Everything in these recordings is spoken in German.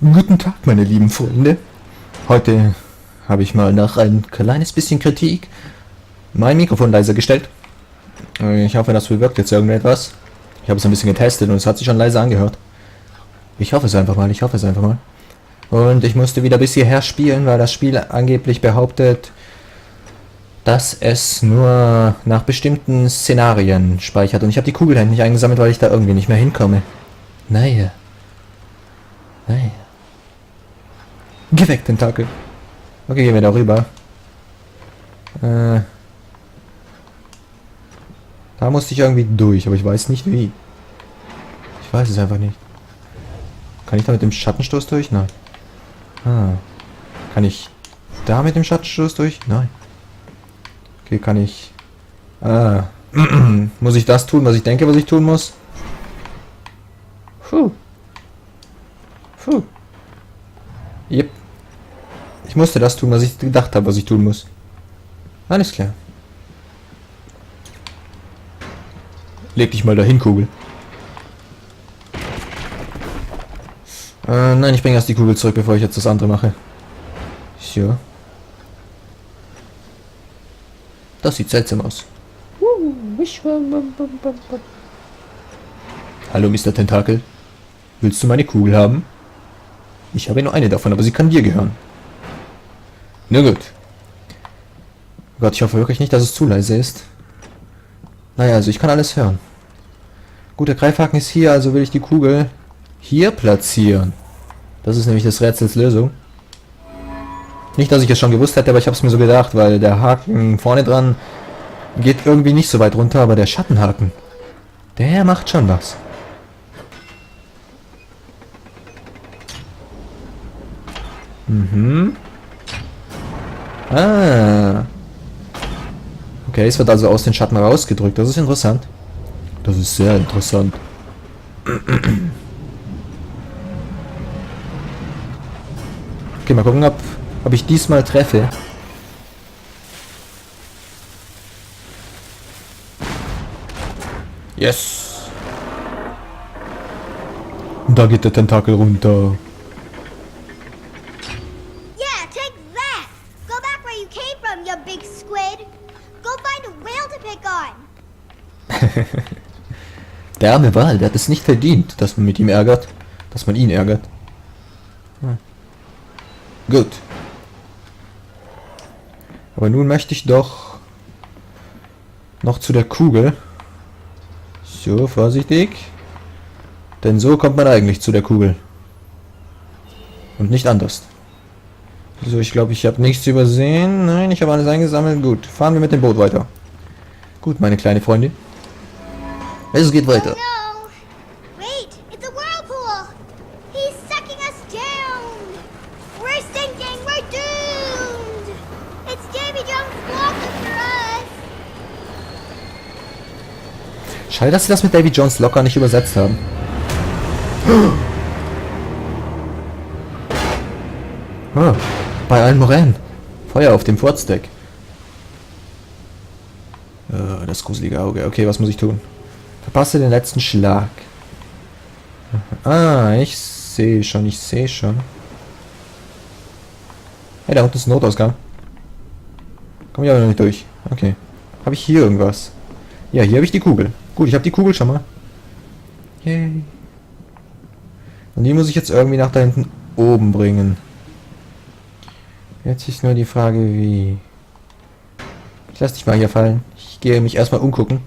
Guten Tag, meine lieben Freunde. Heute habe ich mal nach ein kleines bisschen Kritik mein Mikrofon leiser gestellt. Ich hoffe, das bewirkt jetzt irgendetwas. Ich habe es ein bisschen getestet und es hat sich schon leiser angehört. Ich hoffe es einfach mal, ich hoffe es einfach mal. Und ich musste wieder bis hierher spielen, weil das Spiel angeblich behauptet, dass es nur nach bestimmten Szenarien speichert. Und ich habe die Kugel nicht eingesammelt, weil ich da irgendwie nicht mehr hinkomme. Naja. Naja. Geh weg, Tentakel. Okay, gehen wir da rüber. Da musste ich irgendwie durch, aber ich weiß nicht wie. Ich weiß es einfach nicht. Kann ich da mit dem Schattenstoß durch? Nein. Kann ich da mit dem Schattenstoß durch? Nein. Okay, kann ich... muss ich das tun, was ich denke, was ich tun muss? Yep. Ich musste das tun, was ich gedacht habe, was ich tun muss. Alles klar. Leg dich mal dahin, Kugel. Nein, ich bringe erst die Kugel zurück, bevor ich jetzt das andere mache. So. Das sieht seltsam aus. Hallo, Mr. Tentakel. Willst du meine Kugel haben? Ich habe nur eine davon, aber sie kann dir gehören. Na gut. Oh Gott, ich hoffe wirklich nicht, dass es zu leise ist. Naja, also ich kann alles hören. Gut, der Greifhaken ist hier, also will ich die Kugel hier platzieren. Das ist nämlich des Rätsels Lösung. Nicht, dass ich es schon gewusst hätte, aber ich habe es mir so gedacht, weil der Haken vorne dran geht irgendwie nicht so weit runter, aber der Schattenhaken, der macht schon was. Okay, es wird also aus den Schatten rausgedrückt. Das ist interessant. Das ist sehr interessant. Okay, mal gucken, ob ich diesmal treffe. Yes! Und da geht der Tentakel runter. Yeah, take that! Go back where you came from, you big squid! Go find a whale to pick on! Der arme Wal, der hat es nicht verdient, dass man mit ihm ärgert. Dass man ihn ärgert. Gut. Aber nun möchte ich doch noch zu der Kugel. So, vorsichtig. Denn so kommt man eigentlich zu der Kugel. Und nicht anders. So, ich glaube, ich habe nichts übersehen. Nein, ich habe alles eingesammelt. Gut, fahren wir mit dem Boot weiter. Gut, meine kleine Freundin. Es geht weiter. Oh no! Wait, it's a whirlpool! He's sucking us down! We're sinking, we're doomed! It's Davy Jones walking for us! Schade, dass sie das mit Davy Jones locker nicht übersetzt haben. Bei allen Moränen. Feuer auf dem Furzdeck. Das gruselige Auge. Okay, was muss ich tun? Verpasse den letzten Schlag. Ich sehe schon, ich sehe schon. Hey, da unten ist ein Notausgang. Komm ich aber noch nicht durch. Okay. Habe ich hier irgendwas? Ja, hier habe ich die Kugel. Gut, ich habe die Kugel schon mal. Yay. Und die muss ich jetzt irgendwie nach da hinten oben bringen. Jetzt ist nur die Frage, wie... Ich lasse dich mal hier fallen. Ich gehe mich erstmal umgucken.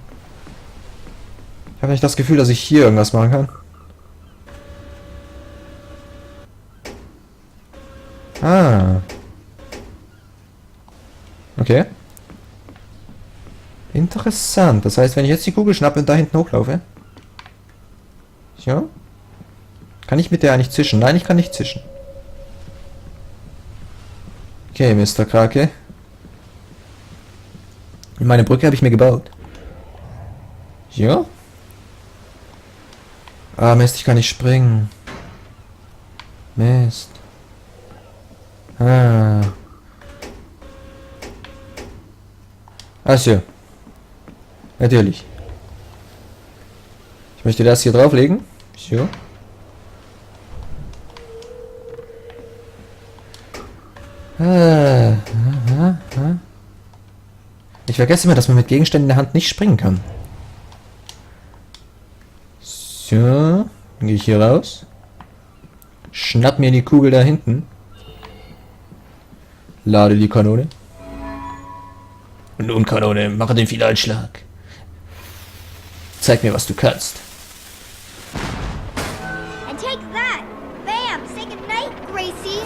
Ich habe nicht das Gefühl, dass ich hier irgendwas machen kann. Okay. Interessant. Das heißt, wenn ich jetzt die Kugel schnappe und da hinten hochlaufe... So. Kann ich mit der eigentlich zischen? Nein, ich kann nicht zischen. Okay, Mr. Krake. Meine Brücke habe ich mir gebaut. Ja. Mist, ich kann nicht springen. Mist. Ach so. Natürlich. Ich möchte das hier drauflegen. So. Ich vergesse immer, dass man mit Gegenständen in der Hand nicht springen kann. So, dann gehe ich hier raus. Schnapp mir die Kugel da hinten. Lade die Kanone. Und nun, Kanone, mache den Finalschlag. Zeig mir, was du kannst. And take that! Bam! Say goodnight, Gracie!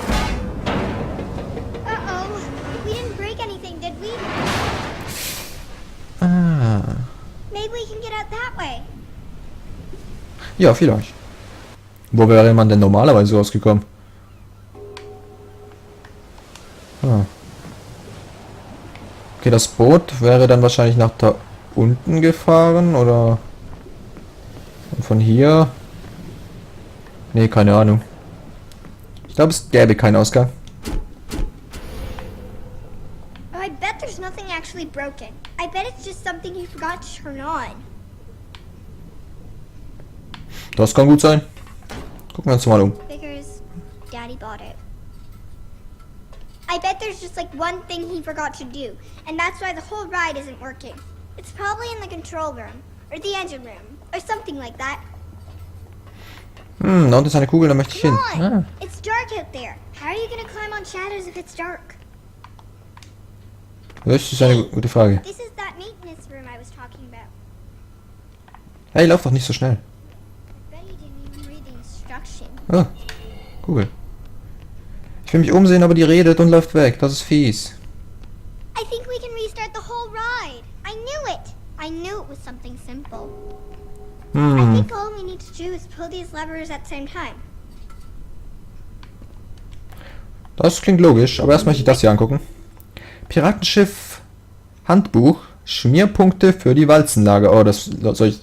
Uh-oh. We didn't break anything, did we? Ah. Maybe we can get out that way. Ja, vielleicht. Wo wäre man denn normalerweise rausgekommen? Ah. Okay, das Boot wäre dann wahrscheinlich nach da unten gefahren, oder von hier? Nee, keine Ahnung. Ich glaube, es gäbe keinen Ausgang. Oh, I bet there's nothing actually broken. I bet it's just something you forgot to turn on. Das kann gut sein. Gucken wir uns mal um. Figures Daddy bought it. I bet there's just like one thing he forgot to do, and that's why the whole ride isn't working. It's probably in the control room, or the engine room, or something like that. Da unten ist eine Kugel, da möchte ich hin. Come on! Ah. It's dark out there. How are you gonna climb on shadows if it's dark? Das ist eine gute Frage. This is that maintenance room I was talking about. Hey, lauf doch nicht so schnell. I bet you didn't even read the instructions. Oh, Kugel. Ich will mich umsehen, aber die redet und läuft weg. Das ist fies. I think we can restart the whole ride. I knew it. I knew it was something simple. I think all we need to do is pull these levers at the same time. Das klingt logisch, aber erst möchte ich das hier angucken. Piratenschiff Handbuch. Schmierpunkte für die Walzenlager. Oh, das soll ich...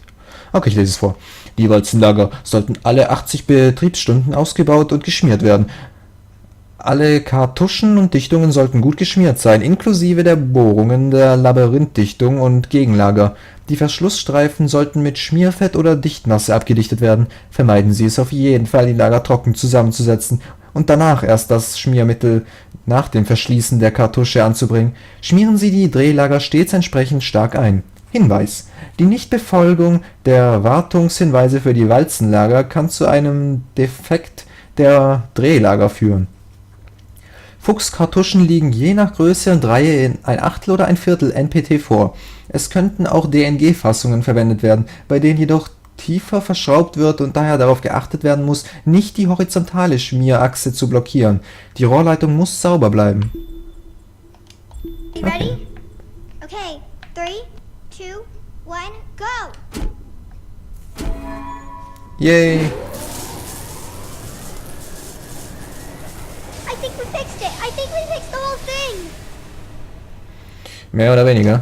Okay, ich lese es vor. Die Walzenlager sollten alle 80 Betriebsstunden ausgebaut und geschmiert werden. Alle Kartuschen und Dichtungen sollten gut geschmiert sein, inklusive der Bohrungen der Labyrinthdichtung und Gegenlager. Die Verschlussstreifen sollten mit Schmierfett oder Dichtmasse abgedichtet werden. Vermeiden Sie es auf jeden Fall, die Lager trocken zusammenzusetzen und danach erst das Schmiermittel nach dem Verschließen der Kartusche anzubringen. Schmieren Sie die Drehlager stets entsprechend stark ein. Hinweis: Die Nichtbefolgung der Wartungshinweise für die Walzenlager kann zu einem Defekt der Drehlager führen. Fuchskartuschen liegen je nach Größe und Reihe in ein Achtel oder ein Viertel NPT vor. Es könnten auch DNG-Fassungen verwendet werden, bei denen jedoch tiefer verschraubt wird und daher darauf geachtet werden muss, nicht die horizontale Schmierachse zu blockieren. Die Rohrleitung muss sauber bleiben. You ready? Okay, 3, 2, 1, go! Yay! I think we fixed it. I think we fixed the whole thing. Mehr oder weniger.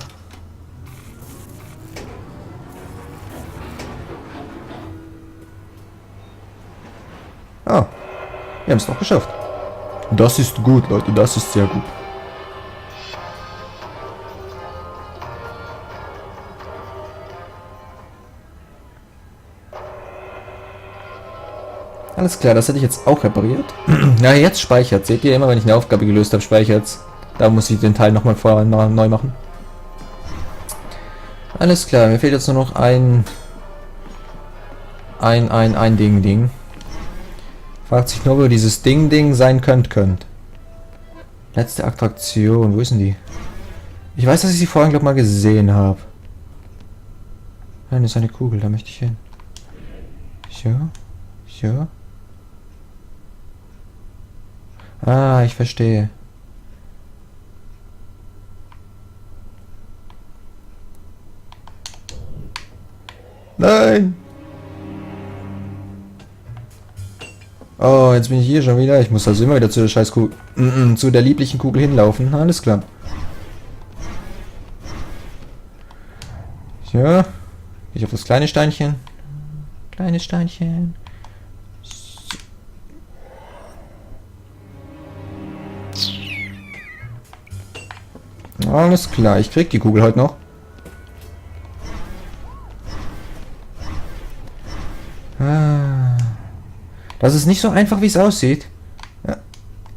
Ah, wir haben es noch geschafft. Das ist gut, Leute, das ist sehr gut. Alles klar, das hätte ich jetzt auch repariert. Na, jetzt speichert. Seht ihr immer, wenn ich eine Aufgabe gelöst habe, speichert's. Da muss ich den Teil nochmal vorher neu machen. Alles klar, mir fehlt jetzt nur noch ein Ding. Fragt sich nur, wo dieses Ding sein könnt. Letzte Attraktion, wo ist denn die? Ich weiß, dass ich sie vorhin, glaube ich, mal gesehen habe. Nein, das ist eine Kugel, da möchte ich hin. So. Ah, ich verstehe. Nein! Oh, jetzt bin ich hier schon wieder. Ich muss also immer wieder zu der Scheißkugel, zu der lieblichen Kugel hinlaufen. Alles klar. Ja. Ich auf das kleine Steinchen. Kleines Steinchen. Alles klar, ich krieg die Kugel heute noch. Das ist nicht so einfach, wie es aussieht. Ja,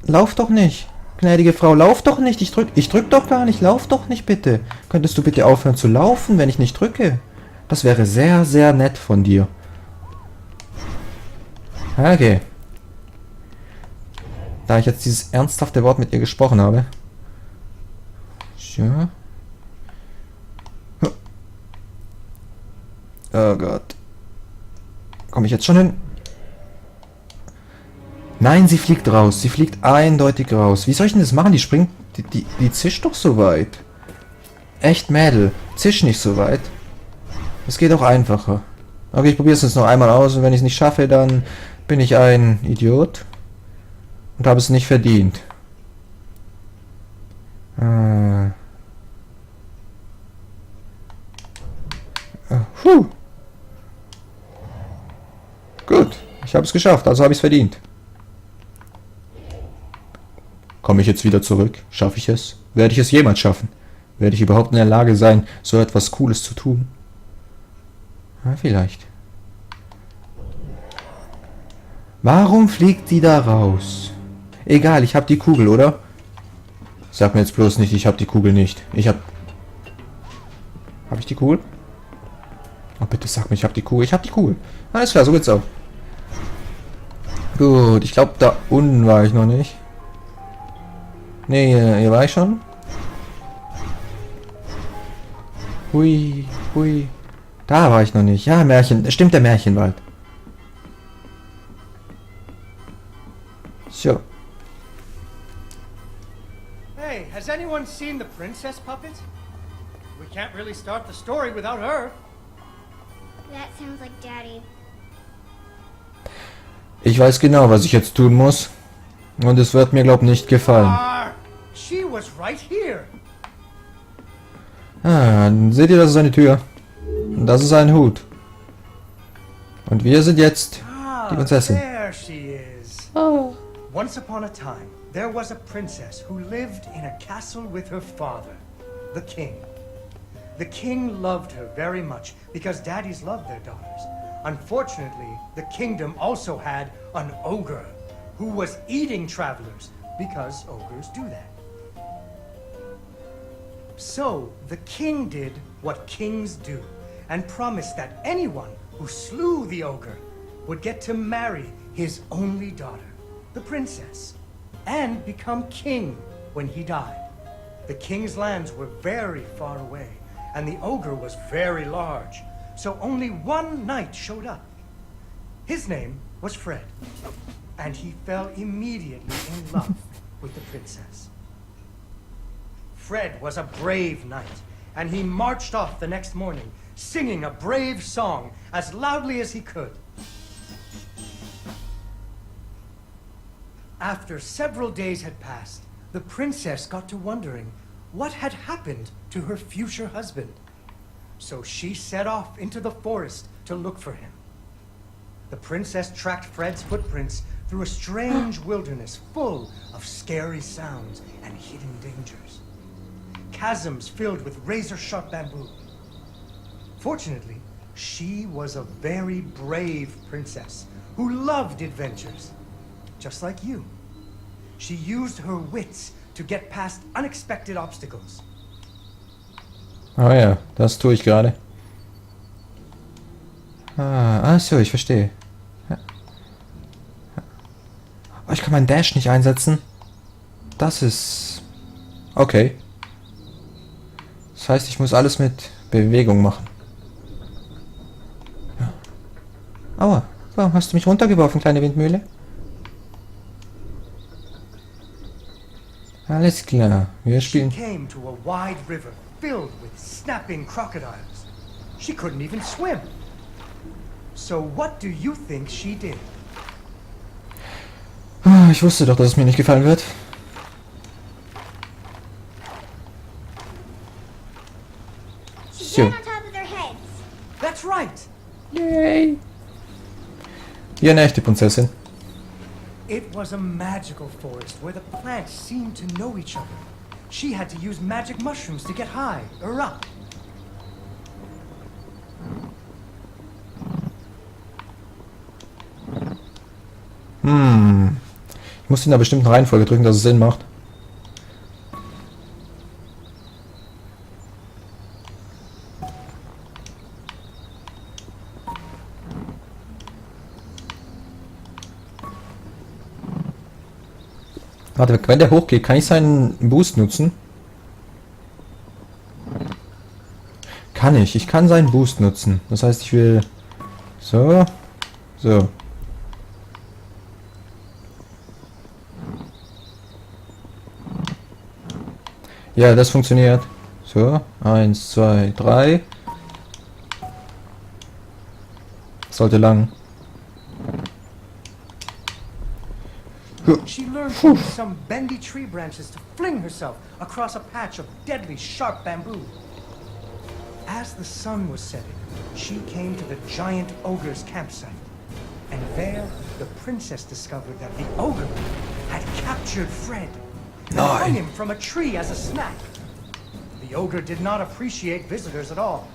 lauf doch nicht. Gnädige Frau, lauf doch nicht. Ich drück doch gar nicht. Lauf doch nicht, bitte. Könntest du bitte aufhören zu laufen, wenn ich nicht drücke? Das wäre sehr, sehr nett von dir. Okay. Da ich jetzt dieses ernsthafte Wort mit ihr gesprochen habe. Ja. Oh Gott. Komme ich jetzt schon hin? Nein, sie fliegt raus. Sie fliegt eindeutig raus. Wie soll ich denn das machen? Die springt... Die zischt doch so weit. Echt, Mädel. Zisch nicht so weit. Es geht auch einfacher. Okay, ich probiere es jetzt noch einmal aus und wenn ich es nicht schaffe, dann bin ich ein Idiot. Und habe es nicht verdient. Gut, ich habe es geschafft, also habe ich es verdient. Komme ich jetzt wieder zurück? Schaffe ich es? Werde ich es jemals schaffen? Werde ich überhaupt in der Lage sein, so etwas Cooles zu tun? Ja, vielleicht. Warum fliegt die da raus? Egal, ich habe die Kugel, oder? Sag mir jetzt bloß nicht, ich habe die Kugel nicht. Habe ich die Kugel? Oh, bitte sag mir, ich habe die Kugel. Ich habe die Kugel. Alles klar, so geht's auch. Gut, ich glaube, da unten war ich noch nicht. Ne, hier war ich schon. Hui, hui. Da war ich noch nicht. Ja, Märchen. Stimmt, der Märchenwald. So. Hey, has anyone seen the princess puppet? We can't really start the story without her. That sounds like Daddy. Ich weiß genau, was ich jetzt tun muss. Und es wird mir, glaub nicht gefallen. She was right here. Dann seht ihr, das ist eine Tür. Und das ist ein Hut. Und wir sind jetzt die Prinzessin. There she is. Oh. Once upon a time, there was a princess who lived in a castle with her father, the king. The king loved her very much because daddies loved their daughters. Unfortunately, the kingdom also had an ogre who was eating travelers because ogres do that. So the king did what kings do and promised that anyone who slew the ogre would get to marry his only daughter, the princess, and become king when he died. The king's lands were very far away, and the ogre was very large, so only one knight showed up. His name was Fred, and he fell immediately in love with the princess. Fred was a brave knight, and he marched off the next morning, singing a brave song as loudly as he could. After several days had passed, the princess got to wondering what had happened to her future husband. So she set off into the forest to look for him. The princess tracked Fred's footprints through a strange wilderness full of scary sounds and hidden dangers. Chasms filled with razor-sharp bamboo. Fortunately, she was a very brave princess who loved adventures, just like you. She used her wits to get past unexpected obstacles. Oh ja, das tue ich gerade. Ach so, ich verstehe. Ja. Oh, ich kann meinen Dash nicht einsetzen. Das ist... Okay. Das heißt, ich muss alles mit Bewegung machen. Ja. Aua, warum hast du mich runtergeworfen, kleine Windmühle? Alles klar, wir spielen... She came to a wide river filled with snapping crocodiles. She couldn't even swim. So what do you think she did? Ich wusste doch, dass es mir nicht gefallen wird. She So. got on top of their heads. That's right. Yay! Wie eine echte Prinzessin. It was a magical forest where the plants seemed to know each other. She had to use magic mushrooms to get high or up. Ich muss in einer bestimmten Reihenfolge drücken, dass es Sinn macht. Warte, wenn der hochgeht, kann ich seinen Boost nutzen? Kann ich. Ich kann seinen Boost nutzen. Das heißt, ich will... So. So. Ja, das funktioniert. So. 1, 2, 3. Sollte lang. She learned to use some bendy tree branches to fling herself across a patch of deadly sharp bamboo. As the sun was setting, she came to the giant ogre's campsite. And there, the princess discovered that the ogre had captured Fred and hung him from a tree as a snack. The ogre did not appreciate visitors at all.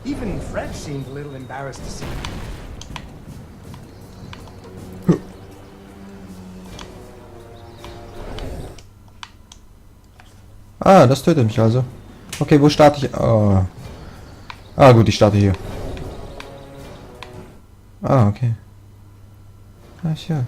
Even Fred seemed a little embarrassed to see him. Ah, das tötet mich also. Okay, wo starte ich? Oh. Ah, gut, ich starte hier. Ah, okay. Ah, ja.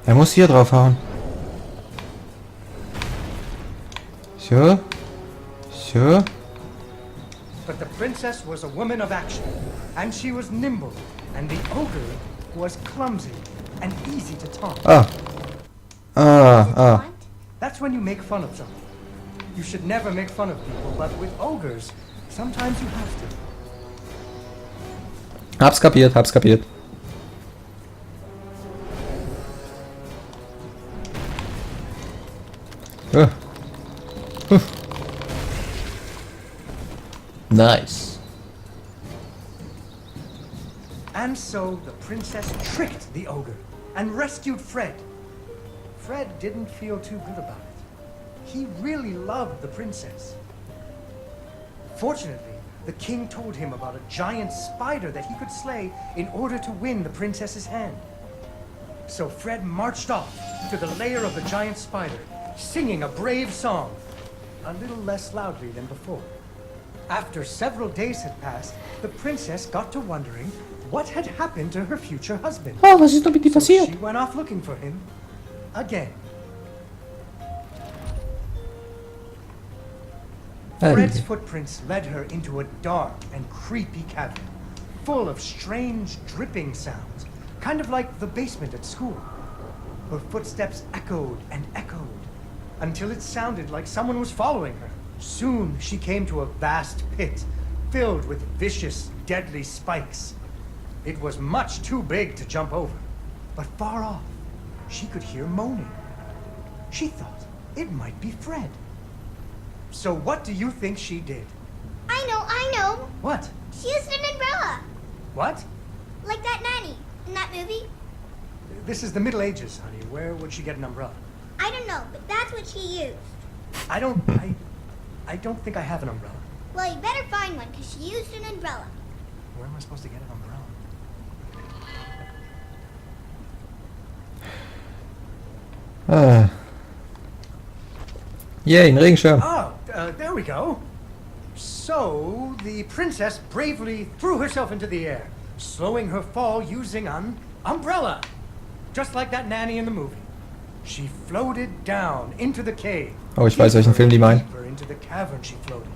Er muss hier drauf hauen. So. So. But the princess was a woman of action, and she was nimble, and the ogre was clumsy and easy to taunt. Ah. Ah. That's when you make fun of someone. You should never make fun of people, but with ogres, sometimes you have to. Hab's kapiert, hab's kapiert. Nice. And so the princess tricked the ogre and rescued Fred. Fred didn't feel too good about it. He really loved the princess. Fortunately, the king told him about a giant spider that he could slay in order to win the princess's hand. So Fred marched off to the lair of the giant spider, singing a brave song, a little less loudly than before. After several days had passed, the princess got to wondering what had happened to her future husband. Oh, was ist noch mit dir So passiert? she went off looking for him again. Fred's footprints led her into a dark and creepy cavern, full of strange dripping sounds, kind of like the basement at school. Her footsteps echoed and echoed, until it sounded like someone was following her. Soon she came to a vast pit, filled with vicious, deadly spikes. It was much too big to jump over, but far off, she could hear moaning. She thought it might be Fred. So what do you think she did? I know. What? She used an umbrella. What? Like that nanny in that movie. This is the Middle Ages, honey. Where would she get an umbrella? I don't know, but that's what she used. I don't think I have an umbrella. Well, you better find one, because she used an umbrella. Where am I supposed to get an umbrella? Yay, ein Regenschirm. Oh, there we go. So, the princess bravely threw herself into the air, slowing her fall using an umbrella. Just like that nanny in the movie. She floated down into the cave. Oh, ich weiß, welchen Film die meinen. Deeper into the cavern she floated.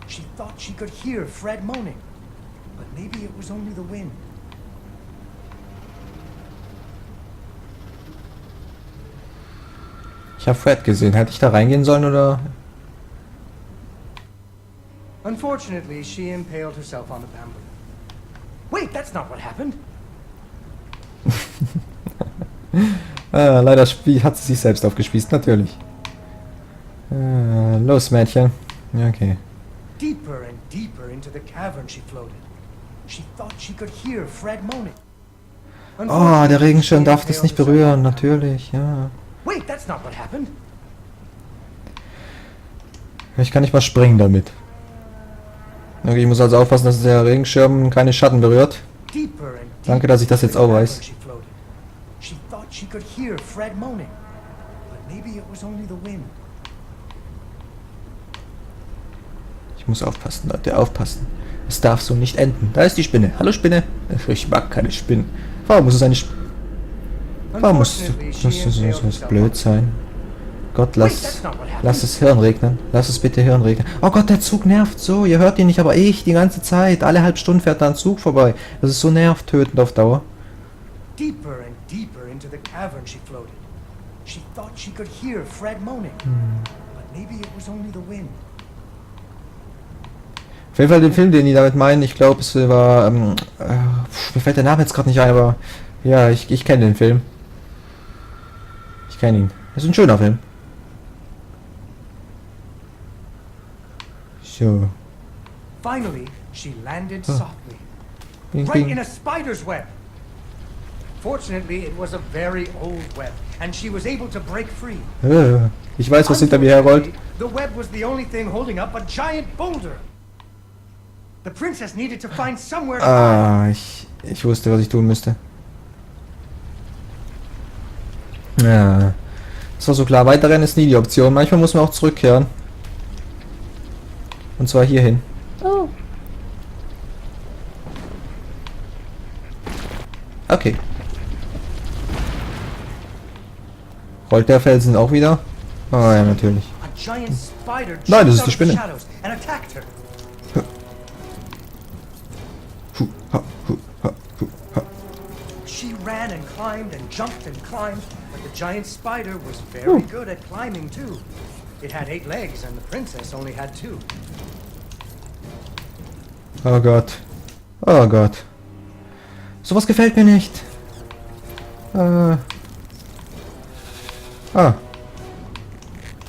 She thought she could hear Fred moaning, but maybe it was only the wind. Ich habe Fred gesehen. Hätte ich da reingehen sollen oder? Unfortunately, she impaled herself on the bamboo. Wait, that's not what happened. Leider hat sie sich selbst aufgespießt, natürlich. Los, Mädchen. Ja, okay. Deeper and deeper into the cavern she floated. She thought she could hear Fred moaning. Oh, der Regenschirm darf das nicht berühren, natürlich, ja. Wait, that's not what happened. Ich kann nicht mal springen damit. Okay, ich muss also aufpassen, dass der Regenschirm keine Schatten berührt. Danke, dass ich das jetzt auch weiß. She thought she could hear Fred moaning, but maybe it was only the wind. Ich muss aufpassen, Leute, aufpassen. Es darf so nicht enden. Da ist die Spinne. Hallo Spinne. Ich mag keine Spinnen. Warum muss es eine Warum muss so blöd sein? Gott, lass es Hirn regnen. Lass es bitte Hirn regnen. Oh Gott, der Zug nervt so. Ihr hört ihn nicht, aber ich die ganze Zeit. Alle halbe Stunde fährt da ein Zug vorbei. Das ist so nervtötend auf Dauer. Deeper and deeper into the cavern she floated. She thought she could hear Fred moaning. But maybe it was only the wind. Auf jeden Fall den Film, den die damit meinen, ich glaube, es war, mir fällt der Name jetzt gerade nicht ein, aber ja, ich kenne den Film. Ich kenne ihn. Das ist ein schöner Film. So. Finally, she landed softly, Bing, right bing. in a spider's web. Fortunately, it was a very old web, and she was able to break free. Ich weiß, was hinter mir herrollt. The web was the only thing holding up a giant boulder. The princess needed to find somewhere to hide. Ich wusste, was ich tun müsste. Ja. Das war so klar. Weiterrennen ist nie die Option. Manchmal muss man auch zurückkehren. Und zwar hierhin. Oh. Okay. Rollt der Felsen auch wieder? Oh ja, natürlich. A giant spider Nein, das ist jumped die out of the Spinne. shadows and attacked her. She ran and jumped and climbed, but the giant spider was very good at climbing too. It had 8 legs and the princess only had 2. Oh Gott. Oh Gott. Sowas gefällt mir nicht.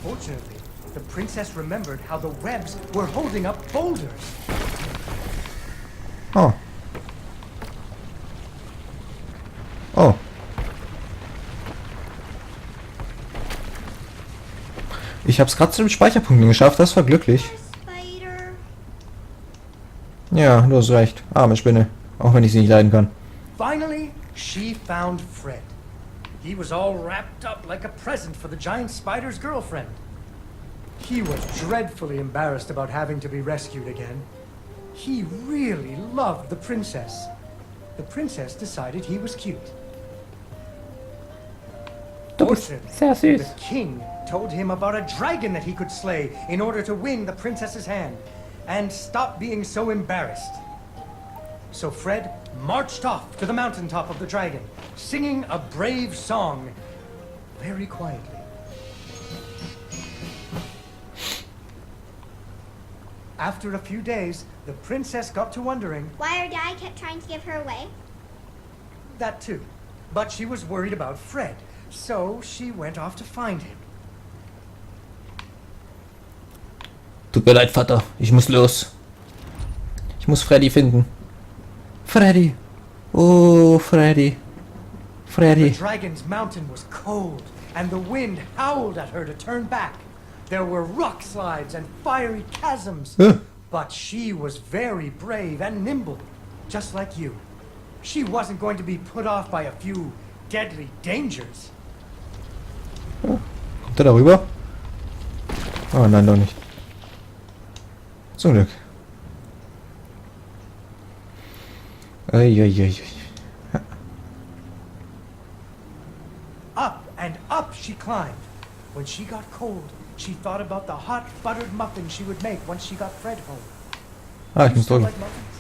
Fortunately, the princess remembered how the webs were holding up boulders. Oh. Oh. Ich hab's gerade zu den Speicherpunkten geschafft, das war glücklich. Spider. Ja, du hast recht. Arme Spinne. Auch wenn ich sie nicht leiden kann. Finally, she found Fred. He was all wrapped up like a present for the giant spider's girlfriend. He was dreadfully embarrassed about having to be rescued again. He really loved the princess. The princess decided he was cute. Fortunately, the king told him about a dragon that he could slay in order to win the princess's hand and stop being so embarrassed. So Fred marched off to the mountaintop of the dragon, singing a brave song very quietly. After a few days, the princess got to wondering... Why her dad kept trying to give her away? That too. But she was worried about Fred, so she went off to find him. Tut mir leid, Vater. Ich muss los. Ich muss Freddy finden. Freddy. Oh, Freddy. Freddy. The dragon's mountain was cold, and the wind howled at her to turn back. There were rock slides and fiery chasms. But she was very brave and nimble, just like you. She wasn't going to be put off by a few deadly dangers. Kommt er darüber? Oh nein, doch nicht. Zum Glück. Eieiei. Up and up she climbed. When she got cold, she thought about the hot buttered muffin she would make once she got Fred home. Ah, ich You muss still drücken. like muffins?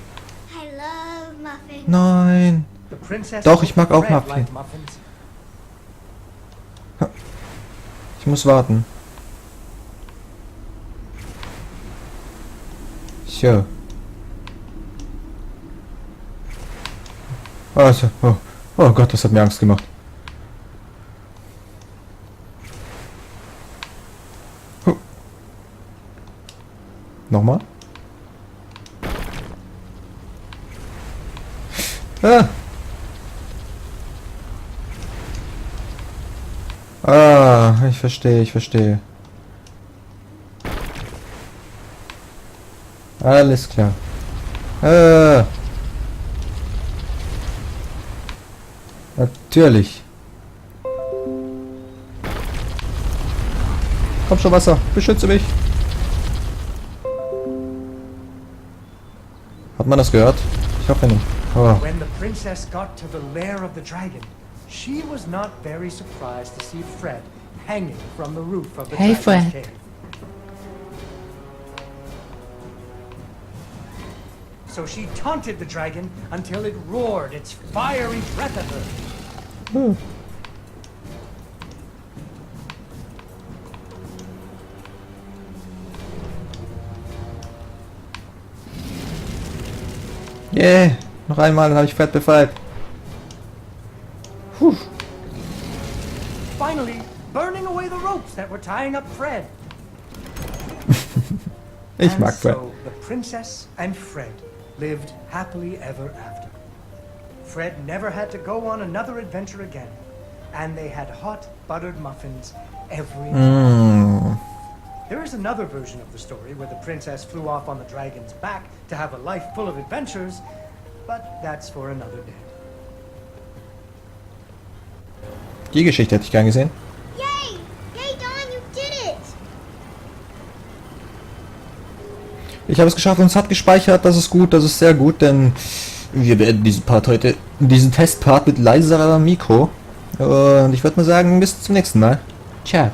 I love muffins. Nein. The princess Doch, ich mag auch Fred Muffin. liked muffins. Ich muss warten. So. Also, oh Gott, das hat mir Angst gemacht. Nochmal? Ich verstehe, ich verstehe. Alles klar. Natürlich. Komm schon, Wasser. Beschütze mich. Hat man das gehört? Ich hoffe nicht. Oh. When the princess got to the lair of the dragon, she was not very surprised to see Fred hanging from the roof of the Hey, dragon's Fred. cave. So she taunted the dragon until it roared its fiery breath at her. Yeah, noch einmal, dann habe ich Fred befreit. Puh. Finally, burning away the ropes that were tying up Fred. Ich And mag Fred. so the princess and Fred lived happily ever after. Fred never had to go on another adventure again, and they had hot buttered muffins every night. There is another version of the story where the princess flew off on the dragon's back to have a life full of adventures, but that's for another day. Die Geschichte hätte ich gern gesehen. Yay! Yay, Don, you did it! Ich habe es geschafft und es hat gespeichert. Das ist gut, das ist sehr gut, denn wir beenden diesen Part heute, diesen Testpart mit leiserer Mikro. Und ich würde mal sagen, bis zum nächsten Mal. Ciao.